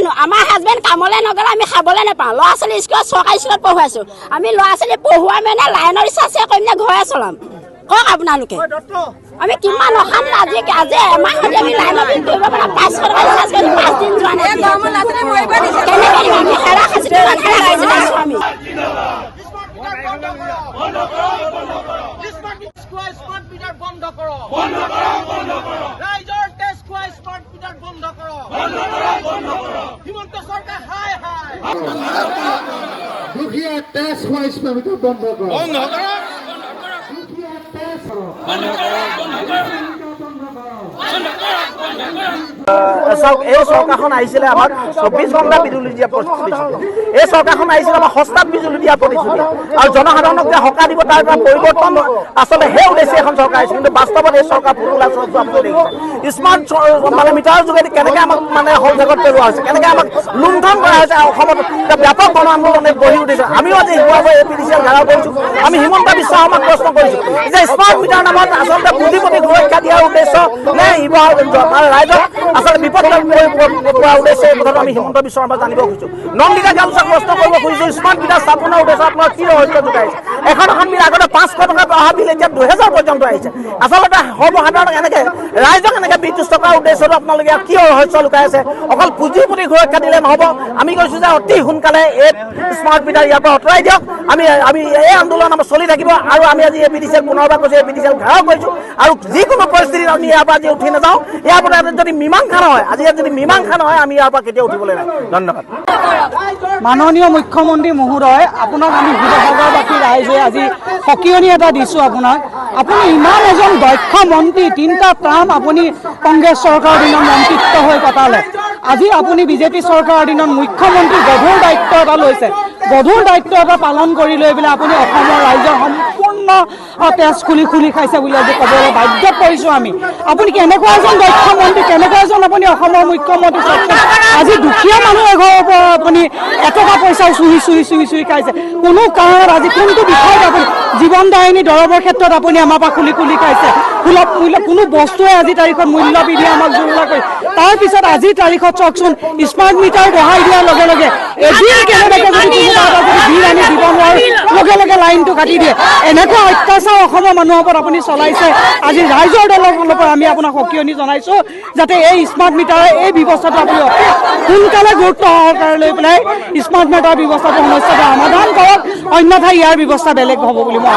জানো আমাৰ হাজবেণ্ড কামলৈ নগ'লে আমি খাবলৈ নাপাওঁ ল'ৰা ছোৱালী স্কুলত চৰকাৰী স্কুলত পঢ়ুৱাইছোঁ আমি ল'ৰা ছোৱালী পঢ়ুৱাই মানে লাইনৰ ৰিচাৰ্জে কৰিম নে ঘৰে চলাম কওক আপোনালোকে আমি কিমান অশান্তি আজি এমাহতে আমি লাইনৰ বিল কৰিব পৰা 500 টকা ৰিচাৰ্জ কৰি 5 দিন যোৱা নাই কেনেকৈ দিম আমি হেৰা খাইছোঁ আমি দুখীয়া টেক্স খোৱা স্মাৰ্ট মিটাৰ বন্ধ কৰক এই চৰকাৰখন আহিছিলে আমাক 24 ঘণ্টা বিজুলী দিয়া প্ৰতিশ্ৰুতি এই চৰকাৰখন আহিছিলে আমাক সস্তাত বিজুলী দিয়া প্ৰতিশ্ৰুতি আৰু জনসাধাৰণক যে সকাহ দিব তাৰ এটা পৰিৱৰ্তন আচলতে সেই উদ্দেশ্যে এখন চৰকাৰ আহিছে কিন্তু বাস্তৱত এই চৰকাৰ পুতলা স্মাৰ্ট মানে মিটাৰৰ যোগেদি কেনেকৈ আমাক মানে সজাগত পেলোৱা হৈছে কেনেকৈ আমাক লুণ্ঠন কৰা হৈছে অসমত ব্যাপক গণ আন্দোলনে গঢ়ি উঠিছে আমিও আজি শিৱসাগৰ APDCL ঘেৰাও কৰিছোঁ আমি হিমন্ত বিশ্ব শৰ্মাক প্ৰশ্ন কৰিছোঁ যে স্মাৰ্ট মিটাৰ নামত আচলতে পুঁজিপতি সুৰক্ষা দিয়াৰ উদ্দেশ্য নে শিৱসাগৰ ৰাইজক আচলতে বিপদ পোৱাৰ উদ্দেশ্যে এই কথাটো আমি হিমন্ত বিশ্ব শৰ্মাক জানিব খুজিছোঁ নন্দিতা গামোচাক প্ৰশ্ন কৰিব খুজিছোঁ স্মাৰ্ট মিটাৰ স্থাপনৰ উদ্দেশ্যে আপোনাৰ কি ৰহস্য যোগাইছে এখন বিল আগতে 500 টকা অহা বিল এতিয়া 2000 পৰ্যন্ত আহিছে আচলতে সৰ্বসাধাৰণক এনেকৈ ৰাইজক এনেকৈ বিতুষ্ট কৰাৰ উদ্দেশ্যটো আপোনালোকে কি ৰহস্য লুকাই আছে অকল পুঁজিপতি সুৰক্ষা দিলে নহ'ব আমি কৈছোঁ যে অতি সোনকালে এই স্মাৰ্ট মিটাৰ ইয়াৰ পৰা আঁতৰাই দিয়ক আমি এই আন্দোলন আমাৰ চলি থাকিব আৰু আমি আজি APDCL পুনৰবাৰ কৈছোঁ APDCL ঘেৰাও কৰিছোঁ আৰু যিকোনো পৰিস্থিতিত আমি ইয়াৰ পৰা আজি উঠি নাযাওঁ ইয়াৰ পৰা যদি মীমাংসা নহয় আজি যদি মীমাংসা নহয় আমি ইয়াৰ পৰা কেতিয়াও উঠিবলৈ নাই ধন্যবাদ মাননীয় মুখ্যমন্ত্ৰী মহোদয় আপোনাক আমি শিৱসাগৰবাসী ৰাইজে আজি সকিয়নি এটা দিছোঁ আপোনাক আপুনি ইমান এজন দক্ষ মন্ত্ৰী 3টা টাৰ্ম আপুনি কংগ্ৰেছ চৰকাৰৰ দিনত মন্ত্ৰিত্ব হৈ কটালে আজি আপুনি বিজেপি চৰকাৰৰ দিনত মুখ্যমন্ত্ৰী গধুৰ দায়িত্ব এটা লৈছে গধুৰ দায়িত্ব এটা পালন কৰি লৈ পেলাই আপুনি অসমৰ ৰাইজৰ সম্পূৰ্ণ তেজ খুলি খাইছে বুলি আজি ক'বলৈ বাধ্য কৰিছোঁ আমি আপুনি কেনেকুৱা এজন দক্ষ মন্ত্ৰী কেনেকুৱা এজন আপুনি অসমৰ মুখ্যমন্ত্ৰী আজি দুখীয়া মানুহ এঘৰৰ পৰা আপুনি এটকা পইচাও চুহি খাইছে কোনো কাৰণত আজি কোনটো বিষয়ত আপুনি জীৱনদায়িনী দৰৱৰ ক্ষেত্ৰত আপুনি আমাৰ পৰা খুলি খাইছে সুলভ মূল্য কোনো বস্তুৱে আজি তাৰিখত মূল্য বৃদ্ধি আমাক জুৰুলা কৰি তাৰপিছত আজিৰ তাৰিখত চাওকচোন স্মাৰ্ট মিটাৰ বঢ়াই দিয়াৰ লগে লগে এদিন কেনেবাকৈ যদি কোনোবা এটা যদি বিল আনি দিব নোৱাৰে লগে লগে লাইনটো কাটি দিয়ে এনেকুৱা অত্যাচাৰ অসমৰ মানুহৰ ওপৰত আপুনি চলাইছে আজি ৰাইজৰ দলৰ ফালৰ পৰা আমি আপোনাক সকিয়নি জনাইছোঁ যাতে এই স্মাৰ্ট মিটাৰৰ এই ব্যৱস্থাটো আপুনি অতি সোনকালে গুৰুত্ব সহকাৰে লৈ পেলাই স্মাৰ্ট মিটাৰ ব্যৱস্থাটো সমস্যাটো সমাধান কৰক অন্যথা ইয়াৰ ব্যৱস্থা বেলেগ হ'ব বুলি মই